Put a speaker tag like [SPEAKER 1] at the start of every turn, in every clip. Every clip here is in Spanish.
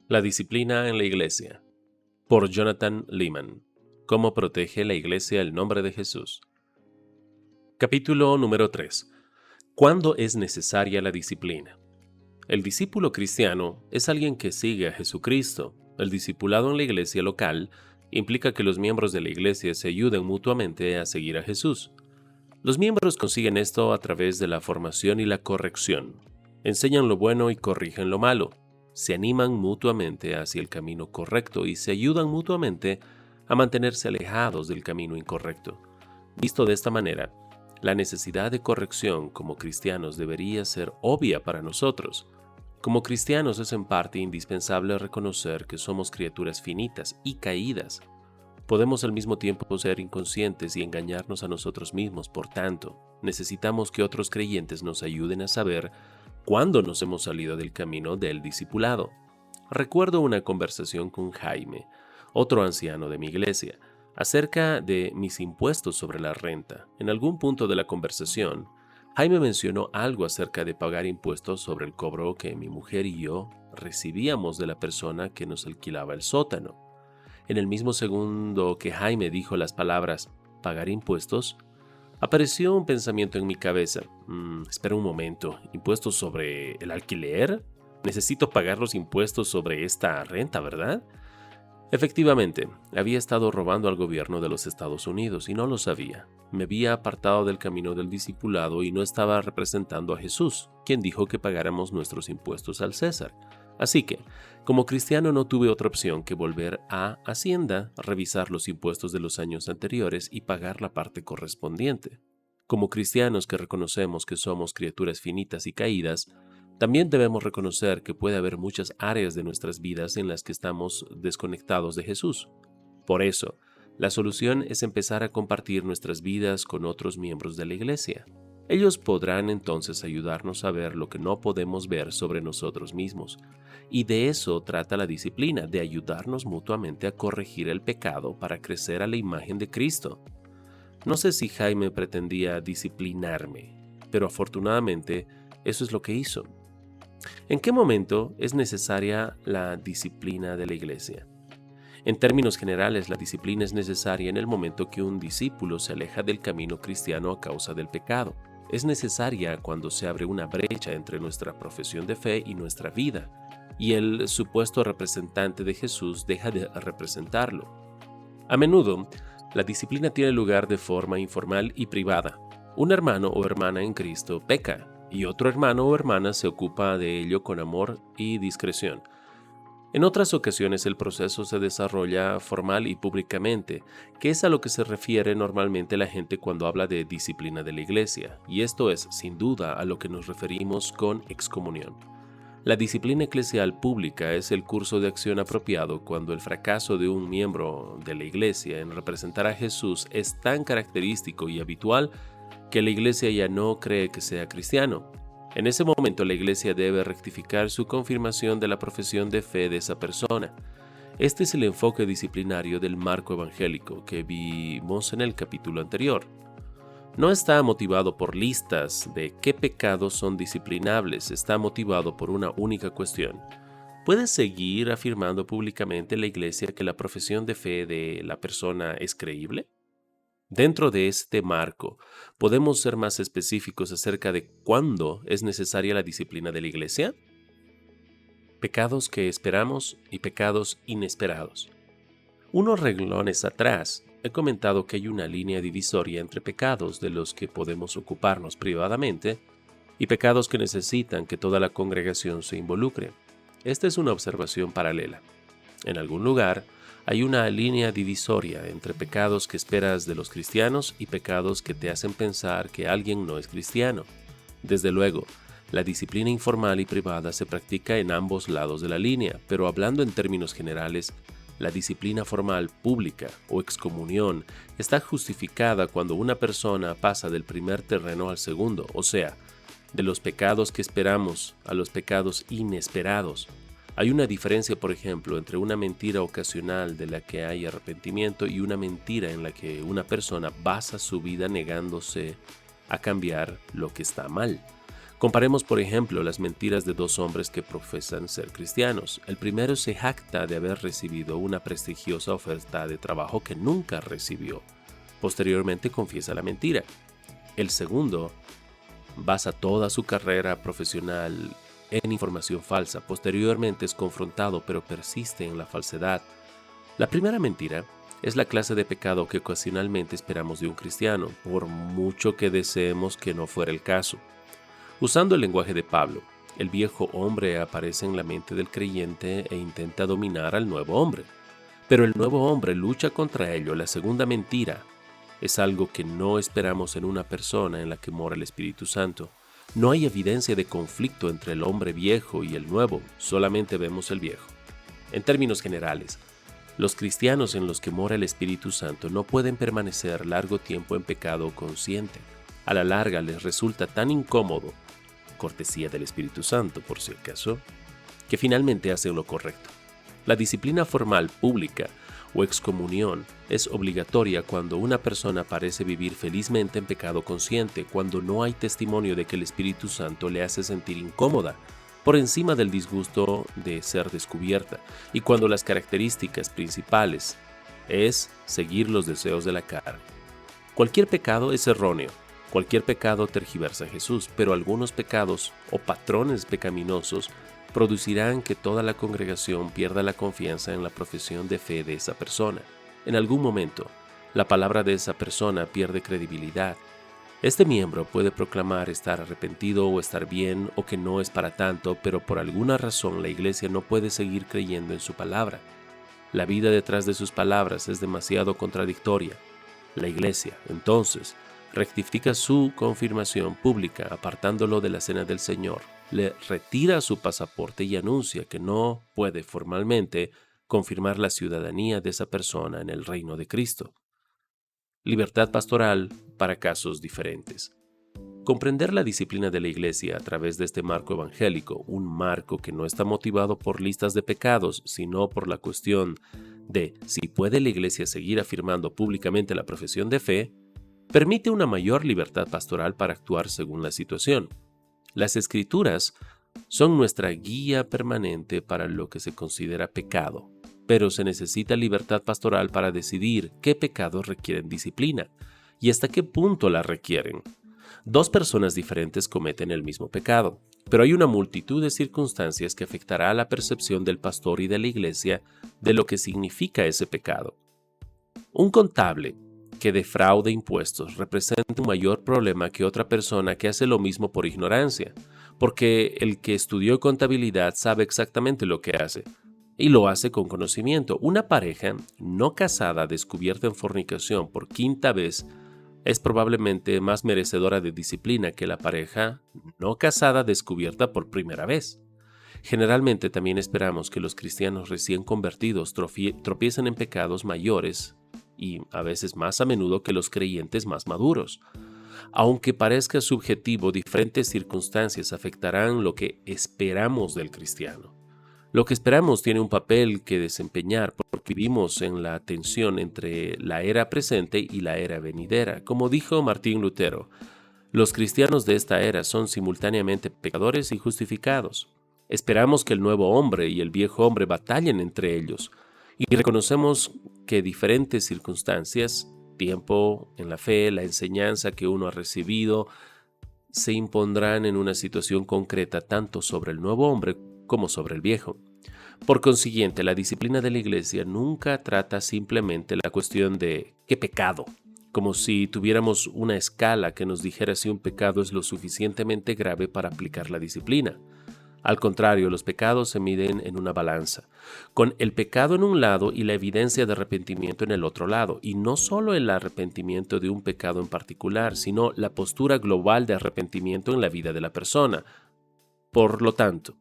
[SPEAKER 1] La disciplina en la iglesia. Por Jonathan Leeman. ¿Cómo protege la iglesia el nombre de Jesús? Capítulo número 3. ¿Cuándo es necesaria la disciplina? El discípulo cristiano es alguien que sigue a Jesucristo. El discipulado en la iglesia local implica que los miembros de la iglesia se ayuden mutuamente a seguir a Jesús. Los miembros consiguen esto a través de la formación y la corrección. Enseñan lo bueno y corrigen lo malo. Se animan mutuamente hacia el camino correcto y se ayudan mutuamente a mantenerse alejados del camino incorrecto. Visto de esta manera, la necesidad de corrección como cristianos debería ser obvia para nosotros. Como cristianos es en parte indispensable reconocer que somos criaturas finitas y caídas. Podemos al mismo tiempo ser inconscientes y engañarnos a nosotros mismos. Por tanto, necesitamos que otros creyentes nos ayuden a saber cuándo nos hemos salido del camino del discipulado. Recuerdo una conversación con Jaime, otro anciano de mi iglesia, acerca de mis impuestos sobre la renta. En algún punto de la conversación, Jaime mencionó algo acerca de pagar impuestos sobre el cobro que mi mujer y yo recibíamos de la persona que nos alquilaba el sótano. En el mismo segundo que Jaime dijo las palabras «pagar impuestos», apareció un pensamiento en mi cabeza. Espera un momento, ¿impuestos sobre el alquiler? Necesito pagar los impuestos sobre esta renta, ¿verdad? Efectivamente, había estado robando al gobierno de los Estados Unidos y no lo sabía. Me había apartado del camino del discipulado y no estaba representando a Jesús, quien dijo que pagáramos nuestros impuestos al César. Así que, como cristiano no tuve otra opción que volver a Hacienda, revisar los impuestos de los años anteriores y pagar la parte correspondiente. Como cristianos que reconocemos que somos criaturas finitas y caídas, también debemos reconocer que puede haber muchas áreas de nuestras vidas en las que estamos desconectados de Jesús. Por eso, la solución es empezar a compartir nuestras vidas con otros miembros de la iglesia. Ellos podrán entonces ayudarnos a ver lo que no podemos ver sobre nosotros mismos. Y de eso trata la disciplina, de ayudarnos mutuamente a corregir el pecado para crecer a la imagen de Cristo. No sé si Jaime pretendía disciplinarme, pero afortunadamente eso es lo que hizo. ¿En qué momento es necesaria la disciplina de la iglesia? En términos generales, la disciplina es necesaria en el momento que un discípulo se aleja del camino cristiano a causa del pecado. Es necesaria cuando se abre una brecha entre nuestra profesión de fe y nuestra vida, y el supuesto representante de Jesús deja de representarlo. A menudo, la disciplina tiene lugar de forma informal y privada. Un hermano o hermana en Cristo peca, y otro hermano o hermana se ocupa de ello con amor y discreción. En otras ocasiones el proceso se desarrolla formal y públicamente, que es a lo que se refiere normalmente la gente cuando habla de disciplina de la iglesia, y esto es, sin duda, a lo que nos referimos con excomunión. La disciplina eclesial pública es el curso de acción apropiado cuando el fracaso de un miembro de la iglesia en representar a Jesús es tan característico y habitual que la iglesia ya no cree que sea cristiano. En ese momento la iglesia debe rectificar su confirmación de la profesión de fe de esa persona. Este es el enfoque disciplinario del marco evangélico que vimos en el capítulo anterior. No está motivado por listas de qué pecados son disciplinables, está motivado por una única cuestión. ¿Puede seguir afirmando públicamente la iglesia que la profesión de fe de la persona es creíble? Dentro de este marco, ¿podemos ser más específicos acerca de cuándo es necesaria la disciplina de la iglesia? Pecados que esperamos y pecados inesperados. Unos renglones atrás, he comentado que hay una línea divisoria entre pecados de los que podemos ocuparnos privadamente y pecados que necesitan que toda la congregación se involucre. Esta es una observación paralela. En algún lugar, hay una línea divisoria entre pecados que esperas de los cristianos y pecados que te hacen pensar que alguien no es cristiano. Desde luego, la disciplina informal y privada se practica en ambos lados de la línea, pero hablando en términos generales, la disciplina formal pública o excomunión está justificada cuando una persona pasa del primer terreno al segundo, o sea, de los pecados que esperamos a los pecados inesperados. Hay una diferencia, por ejemplo, entre una mentira ocasional de la que hay arrepentimiento y una mentira en la que una persona basa su vida negándose a cambiar lo que está mal. Comparemos, por ejemplo, las mentiras de dos hombres que profesan ser cristianos. El primero se jacta de haber recibido una prestigiosa oferta de trabajo que nunca recibió. Posteriormente confiesa la mentira. El segundo basa toda su carrera profesional en información falsa. Posteriormente es confrontado, pero persiste en la falsedad. La primera mentira es la clase de pecado que ocasionalmente esperamos de un cristiano, por mucho que deseemos que no fuera el caso. Usando el lenguaje de Pablo, el viejo hombre aparece en la mente del creyente e intenta dominar al nuevo hombre. Pero el nuevo hombre lucha contra ello. La segunda mentira es algo que no esperamos en una persona en la que mora el Espíritu Santo. No hay evidencia de conflicto entre el hombre viejo y el nuevo, solamente vemos el viejo. En términos generales, los cristianos en los que mora el Espíritu Santo no pueden permanecer largo tiempo en pecado consciente. A la larga les resulta tan incómodo, cortesía del Espíritu Santo por si acaso, que finalmente hacen lo correcto. La disciplina formal pública o excomunión es obligatoria cuando una persona parece vivir felizmente en pecado consciente, cuando no hay testimonio de que el Espíritu Santo le hace sentir incómoda, por encima del disgusto de ser descubierta, y cuando las características principales es seguir los deseos de la carne. Cualquier pecado es erróneo, cualquier pecado tergiversa a Jesús, pero algunos pecados o patrones pecaminosos producirán que toda la congregación pierda la confianza en la profesión de fe de esa persona. En algún momento, la palabra de esa persona pierde credibilidad. Este miembro puede proclamar estar arrepentido o estar bien o que no es para tanto, pero por alguna razón la iglesia no puede seguir creyendo en su palabra. La vida detrás de sus palabras es demasiado contradictoria. La iglesia, entonces, rectifica su confirmación pública apartándolo de la cena del Señor, le retira su pasaporte y anuncia que no puede formalmente confirmar la ciudadanía de esa persona en el reino de Cristo. Libertad pastoral para casos diferentes. Comprender la disciplina de la Iglesia a través de este marco evangélico, un marco que no está motivado por listas de pecados, sino por la cuestión de si puede la Iglesia seguir afirmando públicamente la profesión de fe, permite una mayor libertad pastoral para actuar según la situación. Las Escrituras son nuestra guía permanente para lo que se considera pecado, pero se necesita libertad pastoral para decidir qué pecados requieren disciplina y hasta qué punto la requieren. Dos personas diferentes cometen el mismo pecado, pero hay una multitud de circunstancias que afectará a la percepción del pastor y de la iglesia de lo que significa ese pecado. Un contable que defraude impuestos representa un mayor problema que otra persona que hace lo mismo por ignorancia, porque el que estudió contabilidad sabe exactamente lo que hace, y lo hace con conocimiento. Una pareja no casada descubierta en fornicación por quinta vez es probablemente más merecedora de disciplina que la pareja no casada descubierta por primera vez. Generalmente también esperamos que los cristianos recién convertidos tropiecen en pecados mayores y a veces más a menudo que los creyentes más maduros. Aunque parezca subjetivo, diferentes circunstancias afectarán lo que esperamos del cristiano. Lo que esperamos tiene un papel que desempeñar porque vivimos en la tensión entre la era presente y la era venidera. Como dijo Martín Lutero, los cristianos de esta era son simultáneamente pecadores y justificados. Esperamos que el nuevo hombre y el viejo hombre batallen entre ellos y reconocemos que diferentes circunstancias, tiempo en la fe, la enseñanza que uno ha recibido, se impondrán en una situación concreta tanto sobre el nuevo hombre como sobre el viejo. Por consiguiente, la disciplina de la iglesia nunca trata simplemente la cuestión de ¿qué pecado? Como si tuviéramos una escala que nos dijera si un pecado es lo suficientemente grave para aplicar la disciplina. Al contrario, los pecados se miden en una balanza, con el pecado en un lado y la evidencia de arrepentimiento en el otro lado, y no solo el arrepentimiento de un pecado en particular, sino la postura global de arrepentimiento en la vida de la persona. Por lo tanto,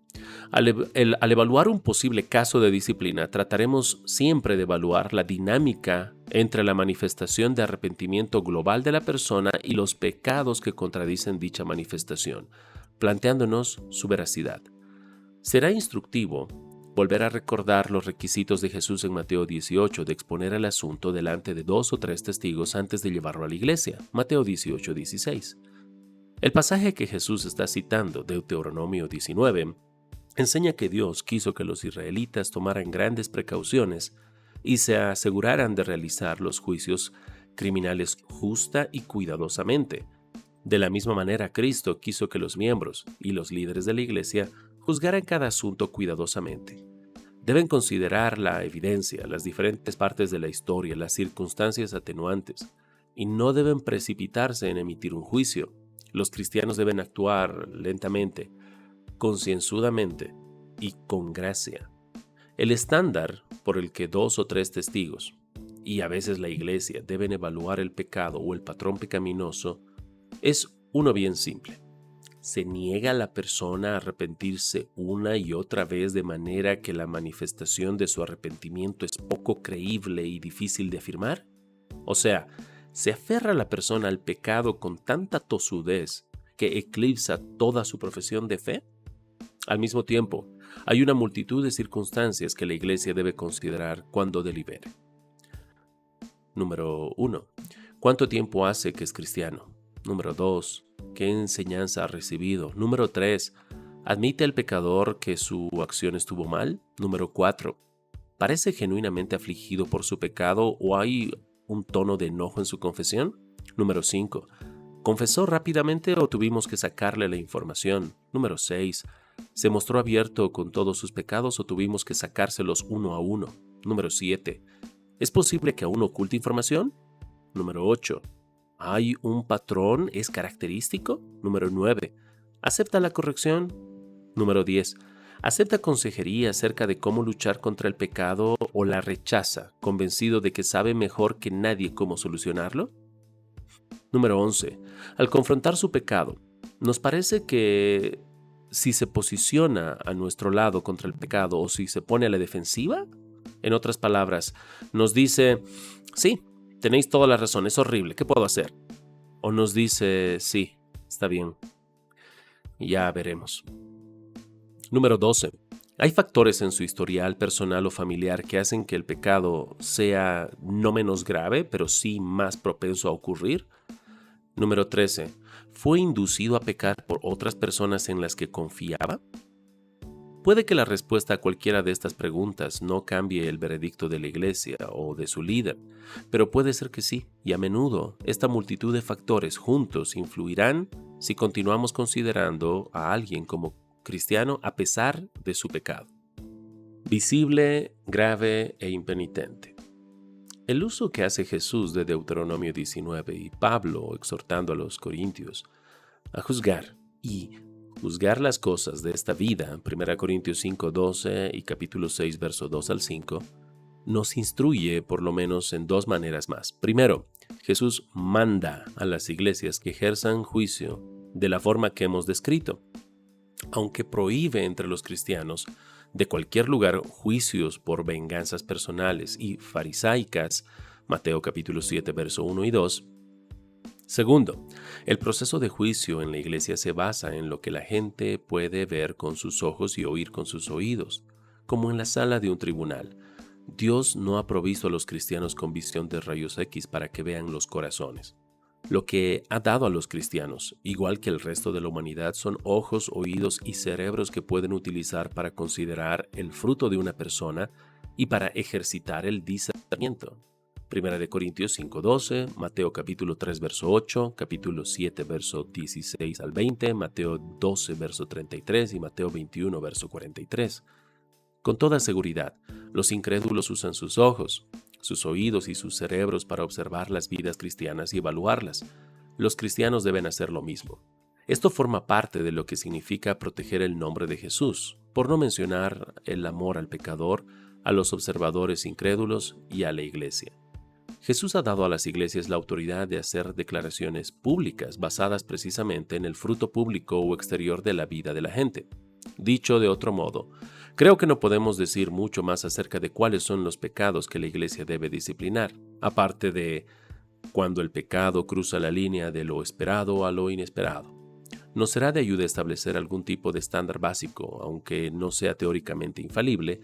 [SPEAKER 1] al evaluar un posible caso de disciplina, trataremos siempre de evaluar la dinámica entre la manifestación de arrepentimiento global de la persona y los pecados que contradicen dicha manifestación, planteándonos su veracidad. Será instructivo volver a recordar los requisitos de Jesús en Mateo 18 de exponer el asunto delante de 2 o 3 testigos antes de llevarlo a la iglesia. Mateo 18:16. El pasaje que Jesús está citando, Deuteronomio 19, enseña que Dios quiso que los israelitas tomaran grandes precauciones y se aseguraran de realizar los juicios criminales justa y cuidadosamente. De la misma manera, Cristo quiso que los miembros y los líderes de la Iglesia juzgaran cada asunto cuidadosamente. Deben considerar la evidencia, las diferentes partes de la historia, las circunstancias atenuantes, y no deben precipitarse en emitir un juicio. Los cristianos deben actuar lentamente, concienzudamente y con gracia. El estándar por el que 2 o 3 testigos, y a veces la Iglesia, deben evaluar el pecado o el patrón pecaminoso es uno bien simple. ¿Se niega la persona a arrepentirse una y otra vez de manera que la manifestación de su arrepentimiento es poco creíble y difícil de afirmar? O sea, ¿se aferra la persona al pecado con tanta tosudez que eclipsa toda su profesión de fe? Al mismo tiempo, hay una multitud de circunstancias que la Iglesia debe considerar cuando delibere. Número 1. ¿Cuánto tiempo hace que es cristiano? Número 2. ¿Qué enseñanza ha recibido? Número 3. ¿Admite el pecador que su acción estuvo mal? Número 4. ¿Parece genuinamente afligido por su pecado o hay un tono de enojo en su confesión? Número 5. ¿Confesó rápidamente o tuvimos que sacarle la información? Número 6. ¿Se mostró abierto con todos sus pecados o tuvimos que sacárselos uno a uno? Número 7. ¿Es posible que aún oculte información? Número 8. ¿Hay un patrón? ¿Es característico? Número 9. ¿Acepta la corrección? Número 10. ¿Acepta consejería acerca de cómo luchar contra el pecado o la rechaza, convencido de que sabe mejor que nadie cómo solucionarlo? Número 11. Al confrontar su pecado, ¿nos parece que si se posiciona a nuestro lado contra el pecado o si se pone a la defensiva? En otras palabras, nos dice, sí, tenéis toda la razón, es horrible, ¿qué puedo hacer? O nos dice, sí, está bien, ya veremos. Número 12. ¿Hay factores en su historial personal o familiar que hacen que el pecado sea no menos grave, pero sí más propenso a ocurrir? Número 13. ¿Fue inducido a pecar por otras personas en las que confiaba? Puede que la respuesta a cualquiera de estas preguntas no cambie el veredicto de la Iglesia o de su líder, pero puede ser que sí, y a menudo esta multitud de factores juntos influirán si continuamos considerando a alguien como cristiano a pesar de su pecado. Visible, grave e impenitente. El uso que hace Jesús de Deuteronomio 19 y Pablo exhortando a los corintios a juzgar las cosas de esta vida, 1 Corintios 5:12 y capítulo 6, verso 2 al 5, nos instruye por lo menos en 2 maneras más. Primero, Jesús manda a las iglesias que ejerzan juicio de la forma que hemos descrito, aunque prohíbe entre los cristianos de cualquier lugar juicios por venganzas personales y farisaicas, Mateo capítulo 7, verso 1 y 2. Segundo, el proceso de juicio en la iglesia se basa en lo que la gente puede ver con sus ojos y oír con sus oídos, como en la sala de un tribunal. Dios no ha provisto a los cristianos con visión de rayos X para que vean los corazones. Lo que ha dado a los cristianos, igual que el resto de la humanidad, son ojos, oídos y cerebros que pueden utilizar para considerar el fruto de una persona y para ejercitar el discernimiento. 1 Corintios 5:12, Mateo capítulo 3, verso 8, capítulo 7, verso 16 al 20, Mateo 12, verso 33 y Mateo 21, verso 43. Con toda seguridad, los incrédulos usan sus ojos, sus oídos y sus cerebros para observar las vidas cristianas y evaluarlas. Los cristianos deben hacer lo mismo. Esto forma parte de lo que significa proteger el nombre de Jesús, por no mencionar el amor al pecador, a los observadores incrédulos y a la iglesia. Jesús ha dado a las iglesias la autoridad de hacer declaraciones públicas basadas precisamente en el fruto público o exterior de la vida de la gente. Dicho de otro modo, creo que no podemos decir mucho más acerca de cuáles son los pecados que la iglesia debe disciplinar, aparte de cuando el pecado cruza la línea de lo esperado a lo inesperado. Nos será de ayuda establecer algún tipo de estándar básico, aunque no sea teóricamente infalible.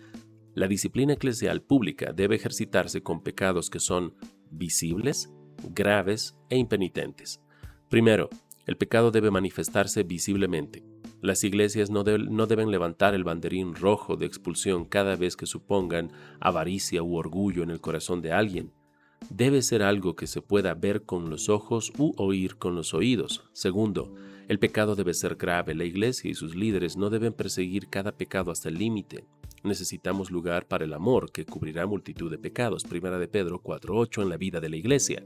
[SPEAKER 1] La disciplina eclesial pública debe ejercitarse con pecados que son visibles, graves e impenitentes. Primero, El pecado debe manifestarse visiblemente. Las iglesias no deben levantar el banderín rojo de expulsión cada vez que supongan avaricia u orgullo en el corazón de alguien. Debe ser algo que se pueda ver con los ojos u oír con los oídos. Segundo, el pecado debe ser grave. La iglesia y sus líderes no deben perseguir cada pecado hasta el límite. Necesitamos lugar para el amor que cubrirá multitud de pecados. 1 de Pedro 4:8 en la vida de la iglesia.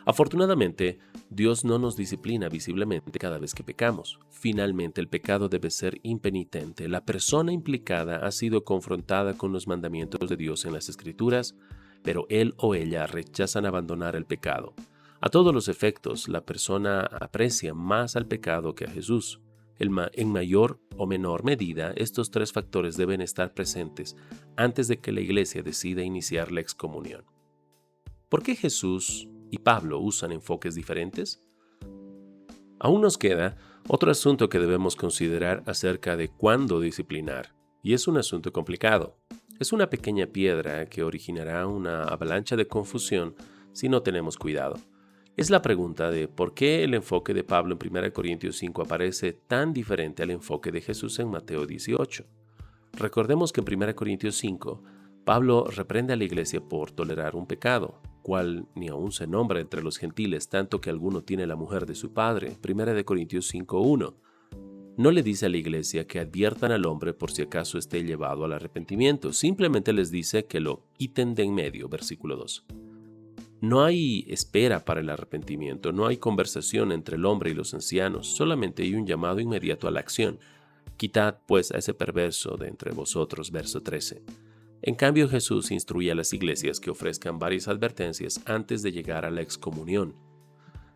[SPEAKER 1] Afortunadamente, Dios no nos disciplina visiblemente cada vez que pecamos. Finalmente, el pecado debe ser impenitente. La persona implicada ha sido confrontada con los mandamientos de Dios en las Escrituras, pero él o ella rechazan abandonar el pecado. A todos los efectos, la persona aprecia más al pecado que a Jesús. En mayor o menor medida, estos tres factores deben estar presentes antes de que la iglesia decida iniciar la excomunión. ¿Por qué Jesús y Pablo usan enfoques diferentes? Aún nos queda otro asunto que debemos considerar acerca de cuándo disciplinar, y es un asunto complicado. Es una pequeña piedra que originará una avalancha de confusión si no tenemos cuidado. Es la pregunta de por qué el enfoque de Pablo en 1 Corintios 5 aparece tan diferente al enfoque de Jesús en Mateo 18. Recordemos que en 1 Corintios 5, Pablo reprende a la iglesia por tolerar un pecado, cual ni aún se nombra entre los gentiles, tanto que alguno tiene la mujer de su padre. 1 Corintios 5:1. No le dice a la iglesia que adviertan al hombre por si acaso esté llevado al arrepentimiento, simplemente les dice que lo quiten de en medio. Versículo 2. No hay espera para el arrepentimiento, no hay conversación entre el hombre y los ancianos, solamente hay un llamado inmediato a la acción. Quitad pues a ese perverso de entre vosotros. Verso 13. En cambio, Jesús instruye a las iglesias que ofrezcan varias advertencias antes de llegar a la excomunión,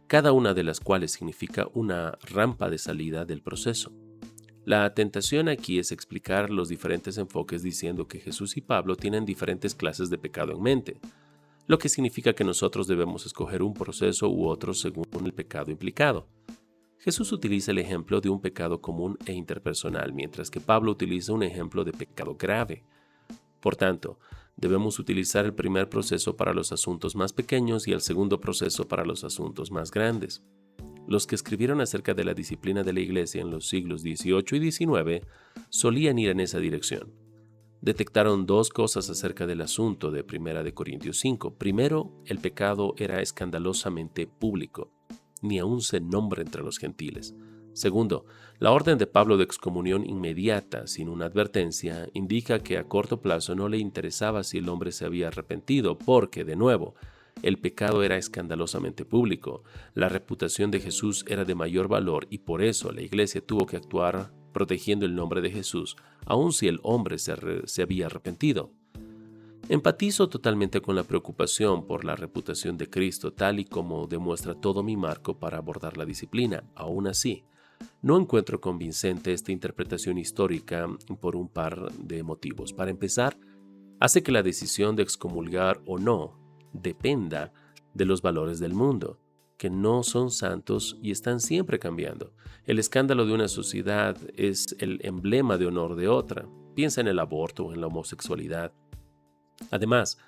[SPEAKER 1] cada una de las cuales significa una rampa de salida del proceso. La tentación aquí es explicar los diferentes enfoques diciendo que Jesús y Pablo tienen diferentes clases de pecado en mente, lo que significa que nosotros debemos escoger un proceso u otro según el pecado implicado. Jesús utiliza el ejemplo de un pecado común e interpersonal, mientras que Pablo utiliza un ejemplo de pecado grave. Por tanto, debemos utilizar el primer proceso para los asuntos más pequeños y el segundo proceso para los asuntos más grandes. Los que escribieron acerca de la disciplina de la iglesia en los siglos XVIII y XIX solían ir en esa dirección. Detectaron dos cosas acerca del asunto de 1 Corintios 5. Primero, el pecado era escandalosamente público, ni aún se nombra entre los gentiles. Segundo, la orden de Pablo de excomunión inmediata, sin una advertencia, indica que a corto plazo no le interesaba si el hombre se había arrepentido, porque, de nuevo, el pecado era escandalosamente público. La reputación de Jesús era de mayor valor y por eso la iglesia tuvo que actuar protegiendo el nombre de Jesús, aun si el hombre se había arrepentido. Empatizo totalmente con la preocupación por la reputación de Cristo, tal y como demuestra todo mi marco para abordar la disciplina. Aún así, no encuentro convincente esta interpretación histórica por un par de motivos. Para empezar, hace que la decisión de excomulgar o no dependa de los valores del mundo, que no son santos y están siempre cambiando. El escándalo de una sociedad es el emblema de honor de otra. Piensa en el aborto o en la homosexualidad. Además,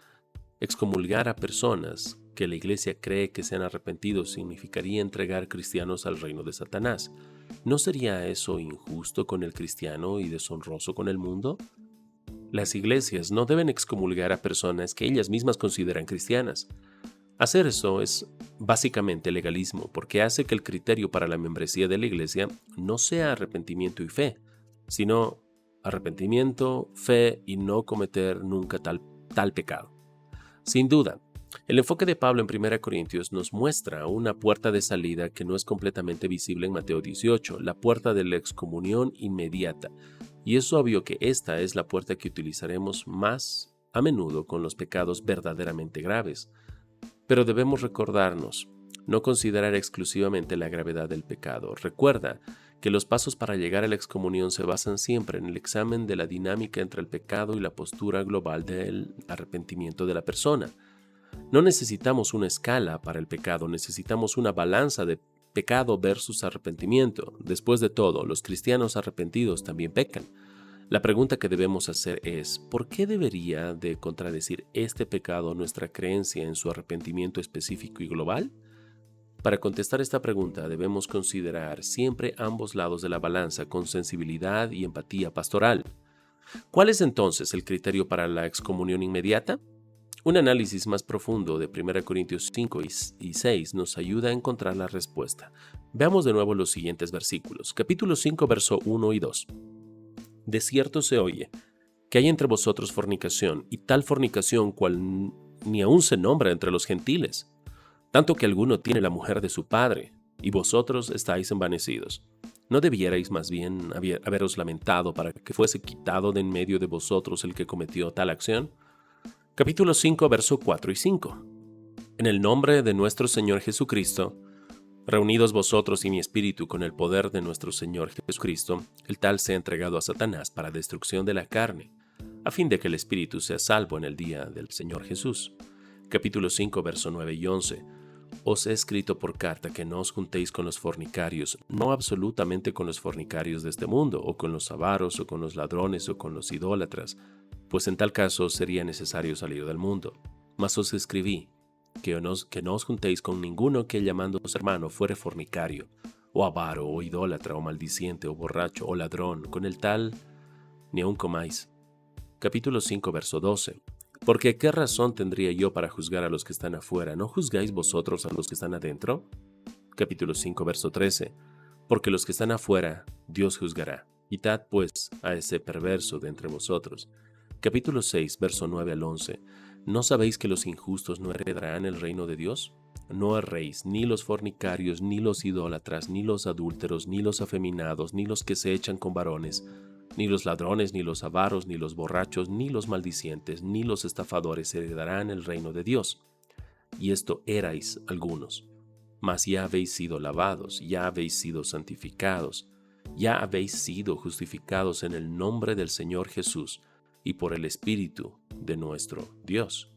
[SPEAKER 1] excomulgar a personas que la iglesia cree que se han arrepentido significaría entregar cristianos al reino de Satanás. ¿No sería eso injusto con el cristiano y deshonroso con el mundo? Las iglesias no deben excomulgar a personas que ellas mismas consideran cristianas. Hacer eso es básicamente legalismo, porque hace que el criterio para la membresía de la iglesia no sea arrepentimiento y fe, sino arrepentimiento, fe y no cometer nunca tal pecado. Sin duda, el enfoque de Pablo en 1 Corintios nos muestra una puerta de salida que no es completamente visible en Mateo 18, la puerta de la excomunión inmediata. Y es obvio que esta es la puerta que utilizaremos más a menudo con los pecados verdaderamente graves. Pero debemos recordarnos, no considerar exclusivamente la gravedad del pecado. Recuerda que los pasos para llegar a la excomunión se basan siempre en el examen de la dinámica entre el pecado y la postura global del arrepentimiento de la persona. No necesitamos una escala para el pecado, necesitamos una balanza de pecado versus arrepentimiento. Después de todo, los cristianos arrepentidos también pecan. La pregunta que debemos hacer es, ¿por qué debería de contradecir este pecado nuestra creencia en su arrepentimiento específico y global? Para contestar esta pregunta debemos considerar siempre ambos lados de la balanza con sensibilidad y empatía pastoral. ¿Cuál es entonces el criterio para la excomunión inmediata? Un análisis más profundo de 1 Corintios 5 y 6 nos ayuda a encontrar la respuesta. Veamos de nuevo los siguientes versículos. Capítulo 5, verso 1 y 2. De cierto se oye que hay entre vosotros fornicación, y tal fornicación cual ni aun se nombra entre los gentiles, tanto que alguno tiene la mujer de su padre, y vosotros estáis envanecidos. ¿No debierais más bien haberos lamentado para que fuese quitado de en medio de vosotros el que cometió tal acción? Capítulo 5, verso 4 y 5. En el nombre de nuestro Señor Jesucristo, reunidos vosotros y mi espíritu con el poder de nuestro Señor Jesucristo, el tal sea entregado a Satanás para destrucción de la carne, a fin de que el espíritu sea salvo en el día del Señor Jesús. Capítulo 5, verso 9 y 11. Os he escrito por carta que no os juntéis con los fornicarios, no absolutamente con los fornicarios de este mundo, o con los avaros, o con los ladrones, o con los idólatras, pues en tal caso sería necesario salir del mundo. Mas os escribí que no os juntéis con ninguno que llamándoos hermano fuere fornicario, o avaro, o idólatra, o maldiciente, o borracho, o ladrón, con el tal ni aun comáis. Capítulo 5, verso 12. Porque ¿qué razón tendría yo para juzgar a los que están afuera? ¿No juzgáis vosotros a los que están adentro? Capítulo 5, verso 13. Porque los que están afuera, Dios juzgará. Quitad pues a ese perverso de entre vosotros. Capítulo 6, verso 9 al 11. ¿No sabéis que los injustos no heredarán el reino de Dios? No erréis, ni los fornicarios, ni los idólatras, ni los adúlteros, ni los afeminados, ni los que se echan con varones, ni los ladrones, ni los avaros, ni los borrachos, ni los maldicientes, ni los estafadores heredarán el reino de Dios. Y esto erais algunos. Mas ya habéis sido lavados, ya habéis sido santificados, ya habéis sido justificados en el nombre del Señor Jesús y por el Espíritu de nuestro Dios.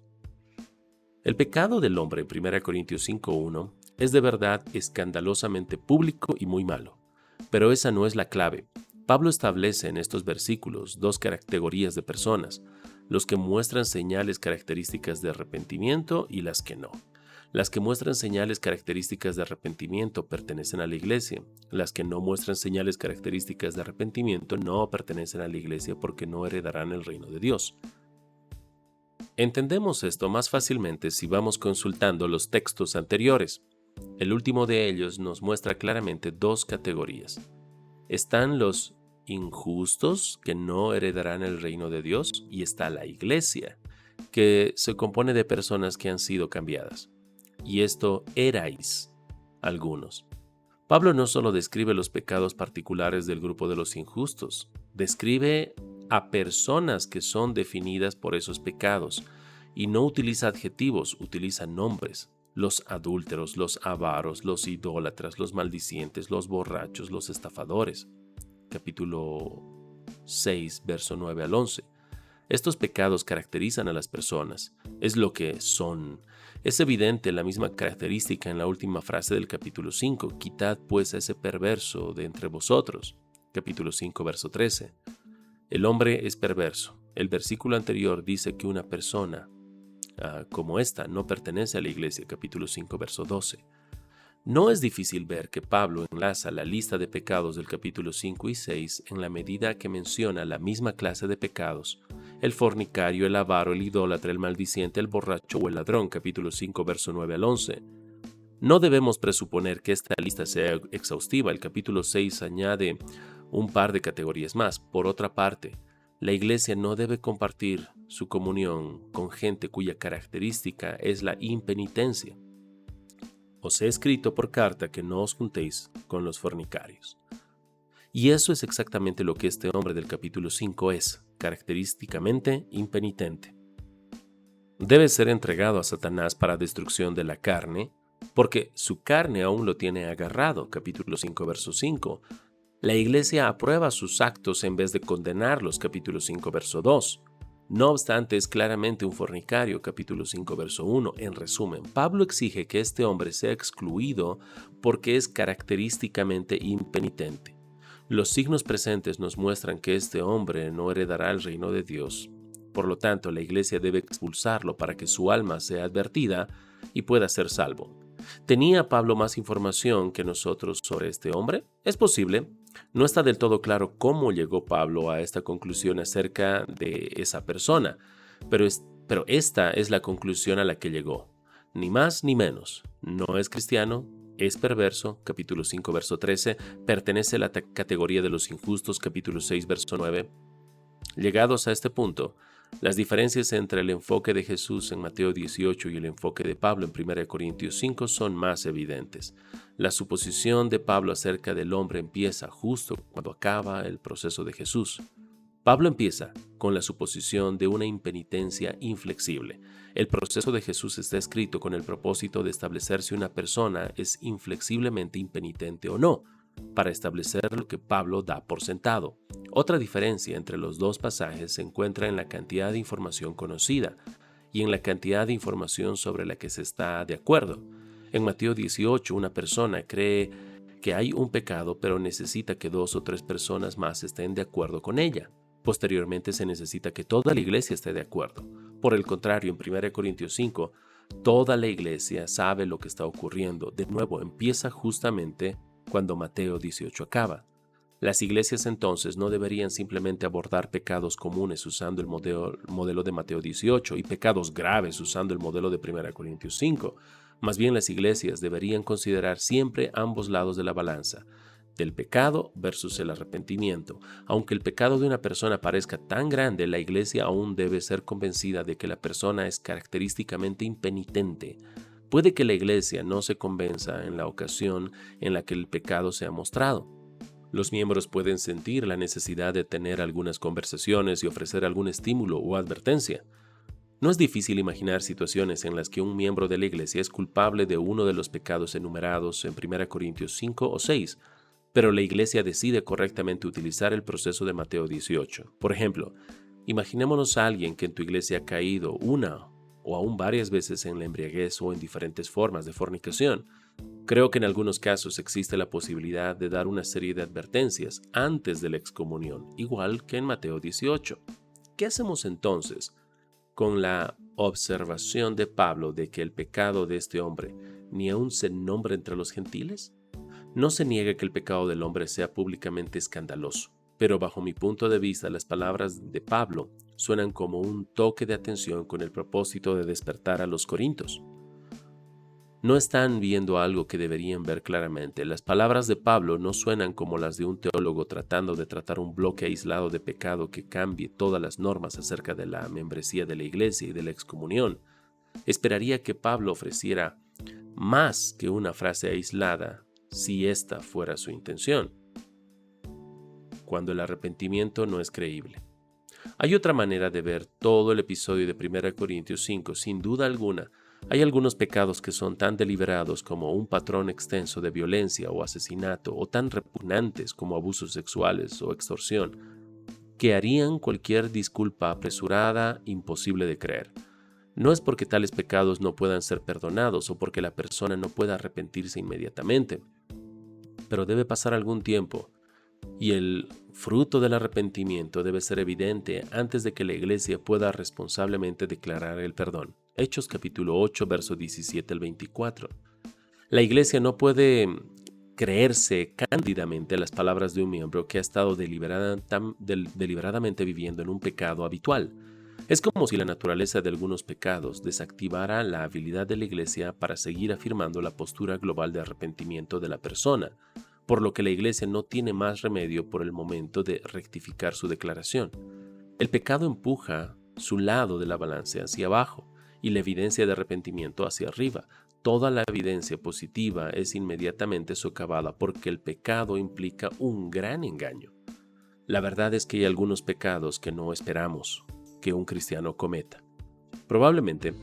[SPEAKER 1] El pecado del hombre en 1 Corintios 5:1 es de verdad escandalosamente público y muy malo. Pero esa no es la clave. Pablo establece en estos versículos dos categorías de personas, los que muestran señales características de arrepentimiento y las que no. Las que muestran señales características de arrepentimiento pertenecen a la iglesia. Las que no muestran señales características de arrepentimiento no pertenecen a la iglesia porque no heredarán el reino de Dios. Entendemos esto más fácilmente si vamos consultando los textos anteriores. El último de ellos nos muestra claramente dos categorías. Están los injustos que no heredarán el reino de Dios y está la iglesia, que se compone de personas que han sido cambiadas. Y esto erais algunos. Pablo no solo describe los pecados particulares del grupo de los injustos, describe a personas que son definidas por esos pecados y no utiliza adjetivos, utiliza nombres. Los adúlteros, los avaros, los idólatras, los maldicientes, los borrachos, los estafadores. Capítulo 6, verso 9 al 11. Estos pecados caracterizan a las personas, es lo que son. Es evidente la misma característica en la última frase del capítulo 5. Quitad pues a ese perverso de entre vosotros. Capítulo 5, verso 13. El hombre es perverso. El versículo anterior dice que una persona como esta no pertenece a la iglesia. Capítulo 5, verso 12. No es difícil ver que Pablo enlaza la lista de pecados del capítulo 5 y 6 en la medida que menciona la misma clase de pecados: el fornicario, el avaro, el idólatra, el maldiciente, el borracho o el ladrón. Capítulo 5, verso 9 al 11. No debemos presuponer que esta lista sea exhaustiva. El capítulo 6 añade un par de categorías más. Por otra parte, la iglesia no debe compartir su comunión con gente cuya característica es la impenitencia. Os he escrito por carta que no os juntéis con los fornicarios. Y eso es exactamente lo que este hombre del capítulo 5 es, característicamente impenitente. Debe ser entregado a Satanás para destrucción de la carne, porque su carne aún lo tiene agarrado. Capítulo 5, verso 5. La iglesia aprueba sus actos en vez de condenarlos. Capítulo 5, verso 2. No obstante, es claramente un fornicario. Capítulo 5, verso 1. En resumen, Pablo exige que este hombre sea excluido porque es característicamente impenitente. Los signos presentes nos muestran que este hombre no heredará el reino de Dios. Por lo tanto, la iglesia debe expulsarlo para que su alma sea advertida y pueda ser salvo. ¿Tenía Pablo más información que nosotros sobre este hombre? Es posible. No está del todo claro cómo llegó Pablo a esta conclusión acerca de esa persona, pero esta es la conclusión a la que llegó. Ni más ni menos. No es cristiano, es perverso, capítulo 5, verso 13, pertenece a la categoría de los injustos, capítulo 6, verso 9. Llegados a este punto, las diferencias entre el enfoque de Jesús en Mateo 18 y el enfoque de Pablo en 1 Corintios 5 son más evidentes. La suposición de Pablo acerca del hombre empieza justo cuando acaba el proceso de Jesús. Pablo empieza con la suposición de una impenitencia inflexible. El proceso de Jesús está escrito con el propósito de establecer si una persona es inflexiblemente impenitente o no, para establecer lo que Pablo da por sentado. Otra diferencia entre los dos pasajes se encuentra en la cantidad de información conocida y en la cantidad de información sobre la que se está de acuerdo. En Mateo 18, una persona cree que hay un pecado, pero necesita que 2 o 3 personas más estén de acuerdo con ella. Posteriormente se necesita que toda la iglesia esté de acuerdo. Por el contrario, en 1 Corintios 5, toda la iglesia sabe lo que está ocurriendo. De nuevo, empieza justamente cuando Mateo 18 acaba. Las iglesias entonces no deberían simplemente abordar pecados comunes usando el modelo de Mateo 18 y pecados graves usando el modelo de 1 Corintios 5. Más bien las iglesias deberían considerar siempre ambos lados de la balanza, del pecado versus el arrepentimiento. Aunque el pecado de una persona parezca tan grande, la iglesia aún debe ser convencida de que la persona es característicamente impenitente. Puede que la iglesia no se convenza en la ocasión en la que el pecado sea mostrado. Los miembros pueden sentir la necesidad de tener algunas conversaciones y ofrecer algún estímulo o advertencia. No es difícil imaginar situaciones en las que un miembro de la iglesia es culpable de uno de los pecados enumerados en 1 Corintios 5 o 6, pero la iglesia decide correctamente utilizar el proceso de Mateo 18. Por ejemplo, imaginémonos a alguien que en tu iglesia ha caído una o aún varias veces en la embriaguez o en diferentes formas de fornicación. Creo que en algunos casos existe la posibilidad de dar una serie de advertencias antes de la excomunión, igual que en Mateo 18. ¿Qué hacemos entonces con la observación de Pablo de que el pecado de este hombre ni aún se nombra entre los gentiles? No se niega que el pecado del hombre sea públicamente escandaloso, pero bajo mi punto de vista las palabras de Pablo suenan como un toque de atención con el propósito de despertar a los corintios. No están viendo algo que deberían ver claramente. Las palabras de Pablo no suenan como las de un teólogo tratando de tratar un bloque aislado de pecado que cambie todas las normas acerca de la membresía de la iglesia y de la excomunión. Esperaría que Pablo ofreciera más que una frase aislada si esta fuera su intención, cuando el arrepentimiento no es creíble. Hay otra manera de ver todo el episodio de 1 Corintios 5, sin duda alguna. Hay algunos pecados que son tan deliberados como un patrón extenso de violencia o asesinato, o tan repugnantes como abusos sexuales o extorsión, que harían cualquier disculpa apresurada imposible de creer. No es porque tales pecados no puedan ser perdonados o porque la persona no pueda arrepentirse inmediatamente, pero debe pasar algún tiempo y el fruto del arrepentimiento debe ser evidente antes de que la iglesia pueda responsablemente declarar el perdón. Hechos capítulo 8, verso 17 al 24. La iglesia no puede creerse cándidamente las palabras de un miembro que ha estado deliberadamente viviendo en un pecado habitual. Es como si la naturaleza de algunos pecados desactivara la habilidad de la iglesia para seguir afirmando la postura global de arrepentimiento de la persona, por lo que la iglesia no tiene más remedio por el momento de rectificar su declaración. El pecado empuja su lado de la balanza hacia abajo y la evidencia de arrepentimiento hacia arriba. Toda la evidencia positiva es inmediatamente socavada porque el pecado implica un gran engaño. La verdad es que hay algunos pecados que no esperamos que un cristiano cometa. Probablemente,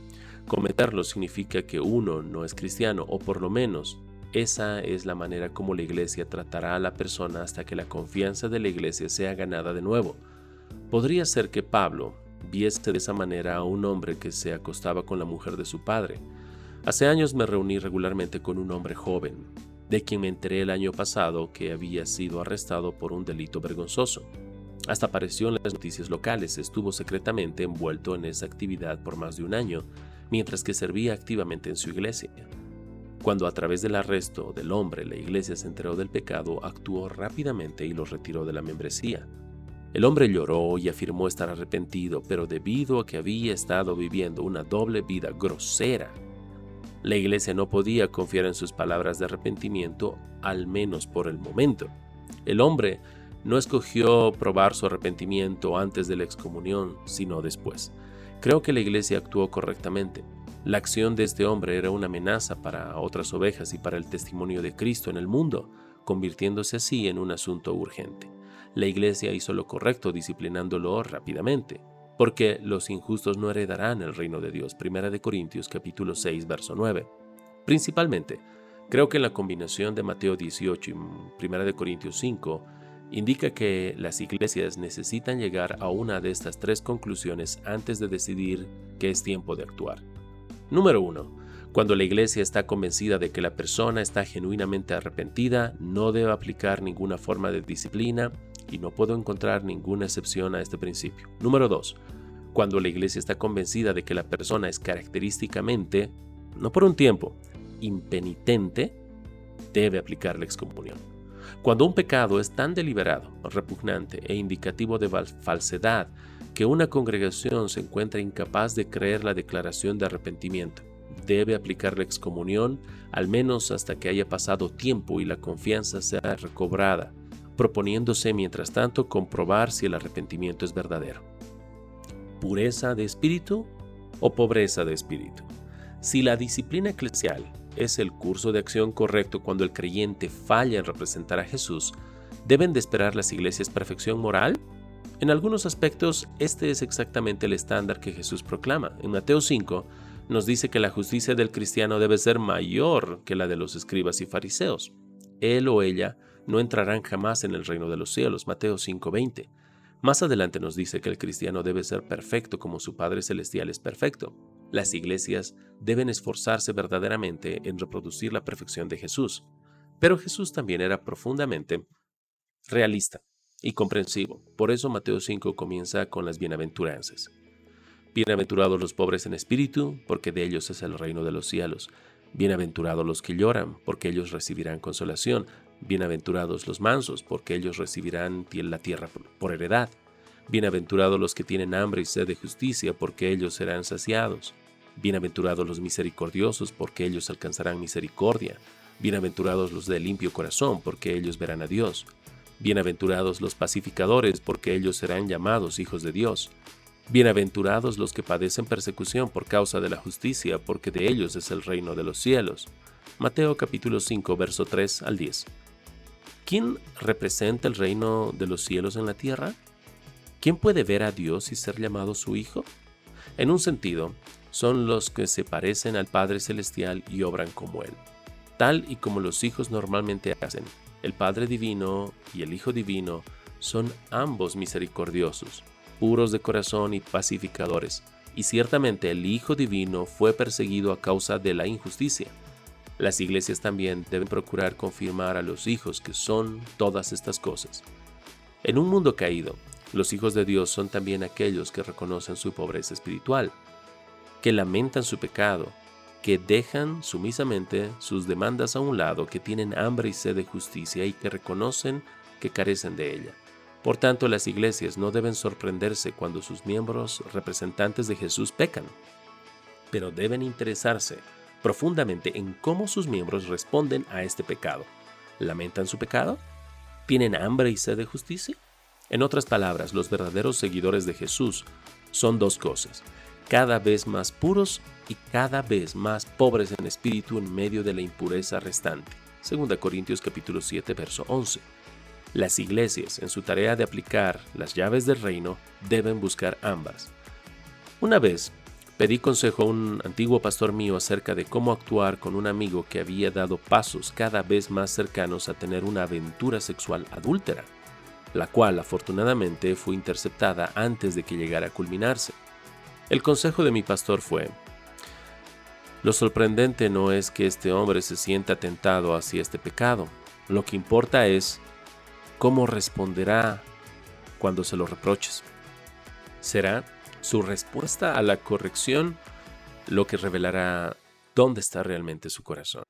[SPEAKER 1] cometerlos significa que uno no es cristiano, o por lo menos, esa es la manera como la iglesia tratará a la persona hasta que la confianza de la iglesia sea ganada de nuevo. Podría ser que Pablo viese de esa manera a un hombre que se acostaba con la mujer de su padre. Hace años me reuní regularmente con un hombre joven, de quien me enteré el año pasado que había sido arrestado por un delito vergonzoso. Hasta apareció en las noticias locales. Estuvo secretamente envuelto en esa actividad por más de un año, mientras que servía activamente en su iglesia. Cuando a través del arresto del hombre la iglesia se enteró del pecado, actuó rápidamente y lo retiró de la membresía. El hombre lloró y afirmó estar arrepentido, pero debido a que había estado viviendo una doble vida grosera, la iglesia no podía confiar en sus palabras de arrepentimiento, al menos por el momento. El hombre no escogió probar su arrepentimiento antes de la excomunión, sino después. Creo que la iglesia actuó correctamente. La acción de este hombre era una amenaza para otras ovejas y para el testimonio de Cristo en el mundo, convirtiéndose así en un asunto urgente. La iglesia hizo lo correcto disciplinándolo rápidamente, porque los injustos no heredarán el reino de Dios. 1 Corintios capítulo 6, verso 9. Principalmente, creo que la combinación de Mateo 18 y 1 Corintios 5 indica que las iglesias necesitan llegar a una de estas tres conclusiones antes de decidir que es tiempo de actuar. Número 1. Cuando la iglesia está convencida de que la persona está genuinamente arrepentida, no debe aplicar ninguna forma de disciplina y no puedo encontrar ninguna excepción a este principio. Número 2. Cuando la iglesia está convencida de que la persona es característicamente, no por un tiempo, impenitente, debe aplicar la excomunión. Cuando un pecado es tan deliberado, repugnante e indicativo de falsedad que una congregación se encuentra incapaz de creer la declaración de arrepentimiento, debe aplicar la excomunión al menos hasta que haya pasado tiempo y la confianza sea recobrada, proponiéndose mientras tanto comprobar si el arrepentimiento es verdadero. ¿Pureza de espíritu o pobreza de espíritu? Si la disciplina eclesial es el curso de acción correcto cuando el creyente falla en representar a Jesús, ¿deben de esperar las iglesias perfección moral? En algunos aspectos, este es exactamente el estándar que Jesús proclama. En Mateo 5 nos dice que la justicia del cristiano debe ser mayor que la de los escribas y fariseos. Él o ella no entrarán jamás en el reino de los cielos. Mateo 5:20. Más adelante nos dice que el cristiano debe ser perfecto como su Padre Celestial es perfecto. Las iglesias deben esforzarse verdaderamente en reproducir la perfección de Jesús. Pero Jesús también era profundamente realista y comprensivo. Por eso Mateo 5 comienza con las bienaventuranzas. Bienaventurados los pobres en espíritu, porque de ellos es el reino de los cielos. Bienaventurados los que lloran, porque ellos recibirán consolación. Bienaventurados los mansos, porque ellos recibirán la tierra por heredad. Bienaventurados los que tienen hambre y sed de justicia, porque ellos serán saciados. Bienaventurados los misericordiosos, porque ellos alcanzarán misericordia. Bienaventurados los de limpio corazón, porque ellos verán a Dios. Bienaventurados los pacificadores, porque ellos serán llamados hijos de Dios. Bienaventurados los que padecen persecución por causa de la justicia, porque de ellos es el reino de los cielos. Mateo capítulo 5, verso 3 al 10. ¿Quién representa el reino de los cielos en la tierra? ¿Quién puede ver a Dios y ser llamado su hijo? En un sentido, son los que se parecen al Padre Celestial y obran como Él, tal y como los hijos normalmente hacen. El Padre Divino y el Hijo Divino son ambos misericordiosos, puros de corazón y pacificadores, y ciertamente el Hijo Divino fue perseguido a causa de la injusticia. Las iglesias también deben procurar confirmar a los hijos que son todas estas cosas. En un mundo caído, los hijos de Dios son también aquellos que reconocen su pobreza espiritual, que lamentan su pecado, que dejan sumisamente sus demandas a un lado, que tienen hambre y sed de justicia y que reconocen que carecen de ella. Por tanto, las iglesias no deben sorprenderse cuando sus miembros representantes de Jesús pecan, pero deben interesarse profundamente en cómo sus miembros responden a este pecado. ¿Lamentan su pecado? ¿Tienen hambre y sed de justicia? En otras palabras, los verdaderos seguidores de Jesús son dos cosas: cada vez más puros y cada vez más pobres en espíritu en medio de la impureza restante. 2 Corintios capítulo 7, verso 11. Las iglesias, en su tarea de aplicar las llaves del reino, deben buscar ambas. Una vez, pedí consejo a un antiguo pastor mío acerca de cómo actuar con un amigo que había dado pasos cada vez más cercanos a tener una aventura sexual adúltera, la cual afortunadamente fue interceptada antes de que llegara a culminarse. El consejo de mi pastor fue: lo sorprendente no es que este hombre se sienta tentado hacia este pecado. Lo que importa es cómo responderá cuando se lo reproches. Será su respuesta a la corrección lo que revelará dónde está realmente su corazón.